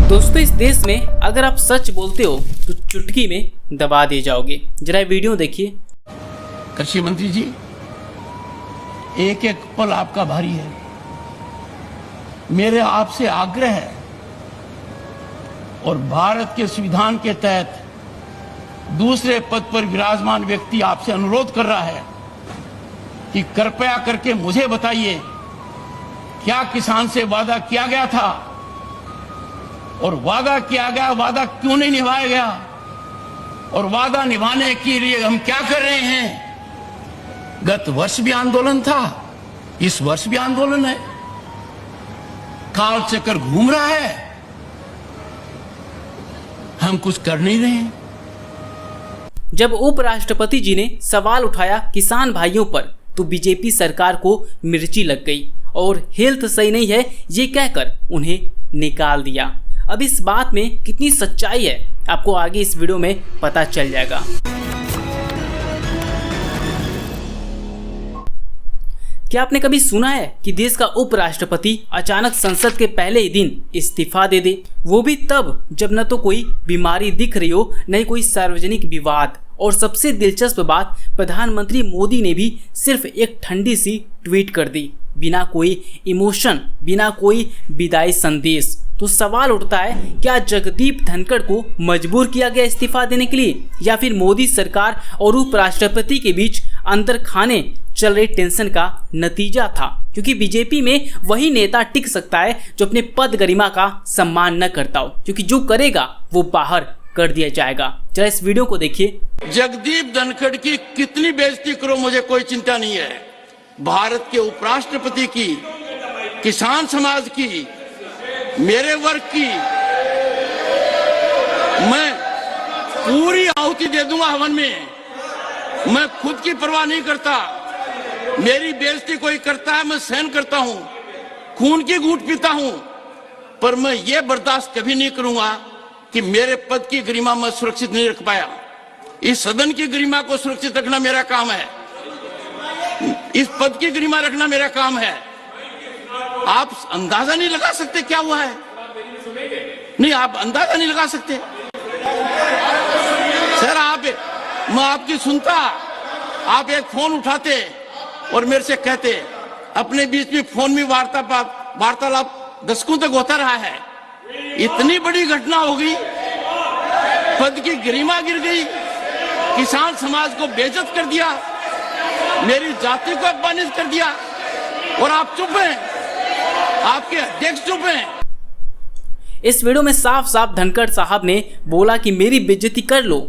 दोस्तों, इस देश में अगर आप सच बोलते हो तो चुटकी में दबा दिए जाओगे। जरा वीडियो देखिए। कृषि मंत्री जी, एक एक पल आपका भारी है। मेरे आपसे आग्रह है और भारत के संविधान के तहत दूसरे पद पर विराजमान व्यक्ति आपसे अनुरोध कर रहा है कि कृपया करके मुझे बताइए, क्या किसान से वादा किया गया था और वादा किया गया वादा क्यों नहीं निभाया गया, और वादा निभाने के लिए हम क्या कर रहे हैं। गत वर्ष भी आंदोलन था, इस वर्ष भी आंदोलन है, काल चक्कर घूम रहा है, हम कुछ कर नहीं रहे हैं। जब उपराष्ट्रपति जी ने सवाल उठाया किसान भाइयों पर, तो बीजेपी सरकार को मिर्ची लग गई और हेल्थ सही नहीं है ये कहकर उन्हें निकाल दिया। अब इस बात में कितनी सच्चाई है आपको आगे इस वीडियो में पता चल जाएगा। क्या आपने कभी सुना है कि देश का उपराष्ट्रपति अचानक संसद के पहले ही दिन इस्तीफा दे दे, वो भी तब जब न तो कोई बीमारी दिख रही हो, न ही कोई सार्वजनिक विवाद। और सबसे दिलचस्प बात, प्रधानमंत्री मोदी ने भी सिर्फ एक ठंडी सी ट्वीट कर दी, बिना कोई इमोशन, बिना कोई विदाई संदेश। तो सवाल उठता है, क्या जगदीप धनखड़ को मजबूर किया गया इस्तीफा देने के लिए, या फिर मोदी सरकार और उपराष्ट्रपति के बीच अंदर खाने चल रही टेंशन का नतीजा था? क्योंकि बीजेपी में वही नेता टिक सकता है जो अपने पद गरिमा का सम्मान न करता हो, क्योंकि जो करेगा वो बाहर कर दिया जाएगा। जरा इस वीडियो को देखिए। जगदीप धनखड़ की कितनी बेइज्जती करो, मुझे कोई चिंता नहीं है। भारत के उपराष्ट्रपति की, किसान समाज की, मेरे वर्ग की मैं पूरी आहुति दे दूंगा हवन में। मैं खुद की परवाह नहीं करता। मेरी बेइज्जती कोई करता है, मैं सहन करता हूं, खून की घूंट पीता हूं, पर मैं ये बर्दाश्त कभी नहीं करूंगा कि मेरे पद की गरिमा मैं सुरक्षित नहीं रख पाया। इस सदन की गरिमा को सुरक्षित रखना मेरा काम है, इस पद की गरिमा रखना मेरा काम है। आप अंदाजा नहीं लगा सकते क्या हुआ है। नहीं, आप अंदाजा नहीं लगा सकते सर। मैं आपकी सुनता, आप एक फोन उठाते और मेरे से कहते, अपने बीच में फोन में वार्तालाप दशकों तक होता रहा है। इतनी बड़ी घटना हो गई, पद की गरिमा गिर गई, किसान समाज को बेइज्जत कर दिया, मेरी जाति को अपमानित कर दिया, और आप चुप हैं, आपके अध्यक्ष चुप हैं। इस वीडियो में साफ साफ धनखड़ साहब ने बोला कि मेरी बेइज्जती कर लो,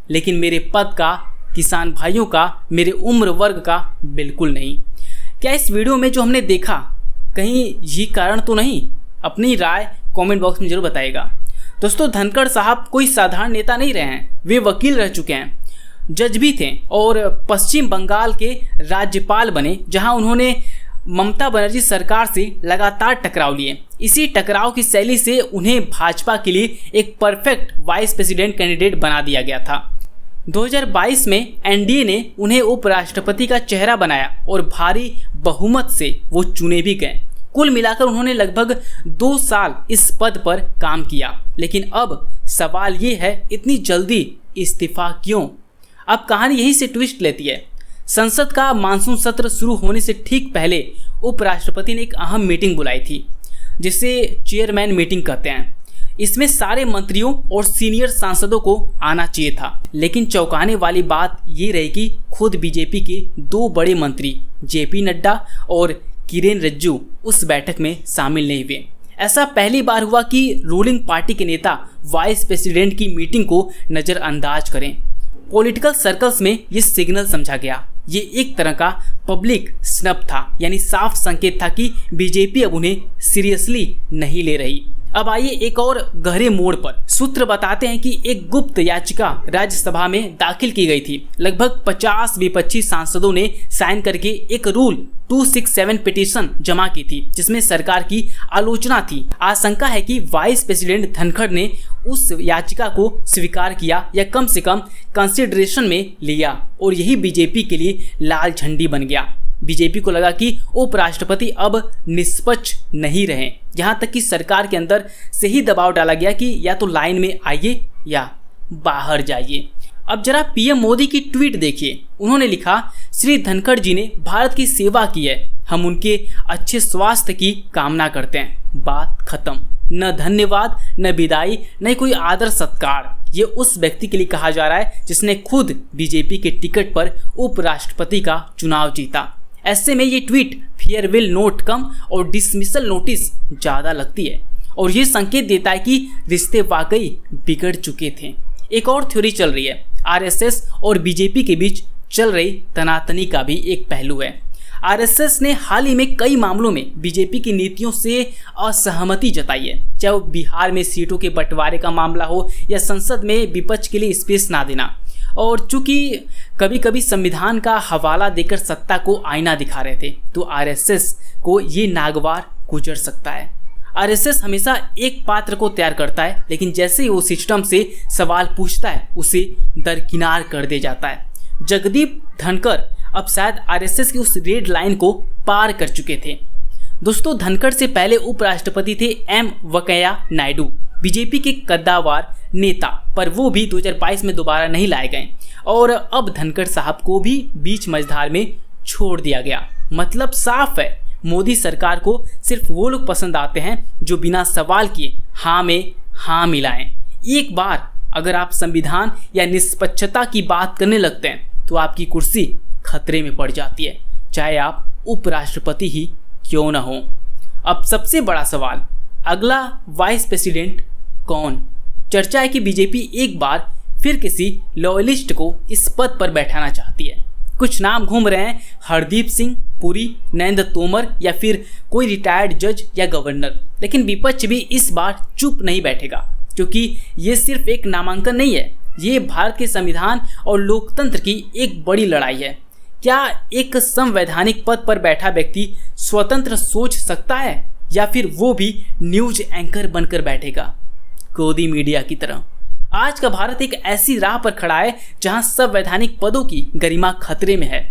लेकिन मेरे पद का, किसान भाइयों का, मेरे उम्र वर्ग का बिल्कुल नहीं। क्या इस वीडियो में जो हमने देखा कहीं ये कारण तो नहीं? अपनी राय कमेंट बॉक्स में जरूर बताइएगा। दोस्तों, धनखड़ साहब कोई साधारण नेता नहीं रहे हैं, वे वकील रह चुके हैं, जज भी थे और पश्चिम बंगाल के राज्यपाल बने, जहां उन्होंने ममता बनर्जी सरकार से लगातार टकराव लिए। इसी टकराव की शैली से उन्हें भाजपा के लिए एक परफेक्ट वाइस प्रेसिडेंट कैंडिडेट बना दिया गया था। 2022 में एनडीए ने उन्हें उपराष्ट्रपति का चेहरा बनाया और भारी बहुमत से वो चुने भी गए। कुल मिलाकर उन्होंने लगभग 2 साल इस पद पर काम किया। लेकिन अब सवाल ये है, इतनी जल्दी इस्तीफा क्यों? अब कहानी यही से ट्विस्ट लेती है। संसद का मानसून सत्र शुरू होने से ठीक पहले उपराष्ट्रपति ने एक अहम मीटिंग बुलाई थी, जिसे चेयरमैन मीटिंग कहते हैं। इसमें सारे मंत्रियों और सीनियर सांसदों को आना चाहिए था, लेकिन चौंकाने वाली बात ये रही कि खुद बीजेपी के 2 बड़े मंत्री जेपी नड्डा और किरेन रिजिजू उस बैठक में शामिल नहीं हुए। ऐसा पहली बार हुआ कि रूलिंग पार्टी के नेता वाइस प्रेसिडेंट की मीटिंग को नज़रअंदाज करें। पॉलिटिकल सर्कल्स में ये सिग्नल समझा गया। ये एक तरह का पब्लिक स्नब था, यानी साफ संकेत था कि बीजेपी अब उन्हें सीरियसली नहीं ले रही। अब आइए एक और गहरे मोड़ पर। सूत्र बताते हैं कि एक गुप्त याचिका राज्यसभा में दाखिल की गई थी। लगभग 50 विपक्षी सांसदों ने साइन करके एक रूल 267 पिटीशन जमा की थी, जिसमें सरकार की आलोचना थी। आशंका है कि वाइस प्रेसिडेंट धनखड़ ने उस याचिका को स्वीकार किया या कम से कम कंसिडरेशन में लिया, और यही बीजेपी के लिए लाल झंडी बन गया। बीजेपी को लगा कि उपराष्ट्रपति अब निष्पक्ष नहीं रहे, यहाँ तक कि सरकार के अंदर से ही दबाव डाला गया कि या तो लाइन में आइए या बाहर जाइए। अब जरा पीएम मोदी की ट्वीट देखिए। उन्होंने लिखा, श्री धनखड़ जी ने भारत की सेवा की है, हम उनके अच्छे स्वास्थ्य की कामना करते हैं। बात खत्म। न धन्यवाद, न विदाई, न कोई आदर सत्कार। ये उस व्यक्ति के लिए कहा जा रहा है जिसने खुद बीजेपी के टिकट पर उपराष्ट्रपति का चुनाव जीता। ऐसे में ये ट्वीट फेयरवेल नोट कम और डिसमिसल नोटिस ज़्यादा लगती है और ये संकेत देता है कि रिश्ते वाकई बिगड़ चुके थे। एक और थ्योरी चल रही है, आरएसएस और बीजेपी के बीच चल रही तनातनी का भी एक पहलू है। आरएसएस ने हाल ही में कई मामलों में बीजेपी की नीतियों से असहमति जताई है, चाहे वो बिहार में सीटों के बंटवारे का मामला हो या संसद में विपक्ष के लिए स्पेस ना देना। और चूंकि कभी कभी संविधान का हवाला देकर सत्ता को आईना दिखा रहे थे, तो आरएसएस को ये नागवार गुजर सकता है। आरएसएस हमेशा एक पात्र को तैयार करता है, लेकिन जैसे ही वो सिस्टम से सवाल पूछता है उसे दरकिनार कर दिया जाता है। जगदीप धनखड़ अब शायद आरएसएस की उस रेड लाइन को पार कर चुके थे। दोस्तों, धनखड़ से पहले उपराष्ट्रपति थे एम वेंकैया नायडू, बीजेपी के कद्दावर नेता, पर वो भी 2022 में दोबारा नहीं लाए गए और अब धनखड़ साहब को भी बीच मझधार में छोड़ दिया गया। मतलब साफ है, मोदी सरकार को सिर्फ वो लोग पसंद आते हैं जो बिना सवाल किए हाँ में हाँ मिलाएं। एक बार अगर आप संविधान या निष्पक्षता की बात करने लगते हैं तो आपकी कुर्सी खतरे में पड़ जाती है, चाहे आप उपराष्ट्रपति ही क्यों न हो। अब सबसे बड़ा सवाल, अगला वाइस प्रेसिडेंट कौन? चर्चा है कि बीजेपी एक बार फिर किसी लॉयलिस्ट को इस पद पर बैठाना चाहती है। कुछ नाम घूम रहे हैं, हरदीप सिंह पुरी, नरेंद्र तोमर या फिर कोई रिटायर्ड जज या गवर्नर। लेकिन विपक्ष भी इस बार चुप नहीं बैठेगा, क्योंकि ये सिर्फ एक नामांकन नहीं है, ये भारत के संविधान और लोकतंत्र की एक बड़ी लड़ाई है। क्या एक संवैधानिक पद पर बैठा व्यक्ति स्वतंत्र सोच सकता है या फिर वो भी न्यूज एंकर बनकर बैठेगा, गोदी मीडिया की तरह? आज का भारत एक ऐसी राह पर खड़ा है जहां संवैधानिक पदों की गरिमा खतरे में है।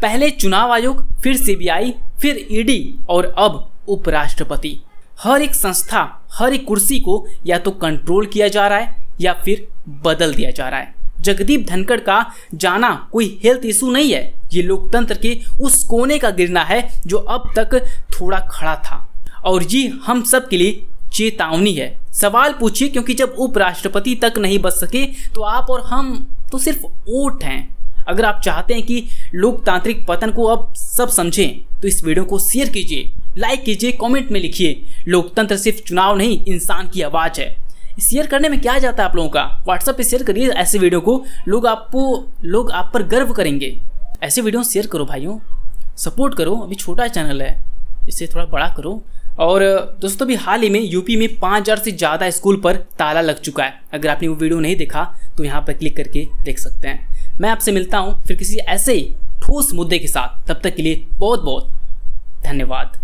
पहले चुनाव आयोग, फिर सीबीआई, फिर ईडी और अब उपराष्ट्रपति। हर एक संस्था, हर एक कुर्सी को या तो कंट्रोल किया जा रहा है या फिर बदल दिया जा रहा है। जगदीप धनखड़ का जाना कोई हेल्थ इशू नहीं है, ये लोकतंत्र के उस कोने का गिरना है जो अब तक थोड़ा खड़ा था, और ये हम सब के लिए चेतावनी है। सवाल पूछिए, क्योंकि जब उपराष्ट्रपति तक नहीं बच सके तो आप और हम तो सिर्फ वोट हैं। अगर आप चाहते हैं कि लोकतांत्रिक पतन को अब सब समझें तो इस वीडियो को शेयर कीजिए, लाइक कीजिए, कमेंट में लिखिए। लोकतंत्र सिर्फ चुनाव नहीं, इंसान की आवाज़ है। शेयर करने में क्या जाता है आप लोगों का? व्हाट्सएप पे शेयर करिए ऐसे वीडियो को, लोग आप पर गर्व करेंगे। ऐसे वीडियो शेयर करो भाइयों, सपोर्ट करो। अभी छोटा चैनल है, इसे थोड़ा बड़ा करो। और दोस्तों, भी हाल ही में यूपी में 5000 से ज़्यादा स्कूल पर ताला लग चुका है। अगर आपने वो वीडियो नहीं देखा तो यहाँ पर क्लिक करके देख सकते हैं। मैं आपसे मिलता हूँ फिर किसी ऐसे ही ठोस मुद्दे के साथ। तब तक के लिए बहुत बहुत धन्यवाद।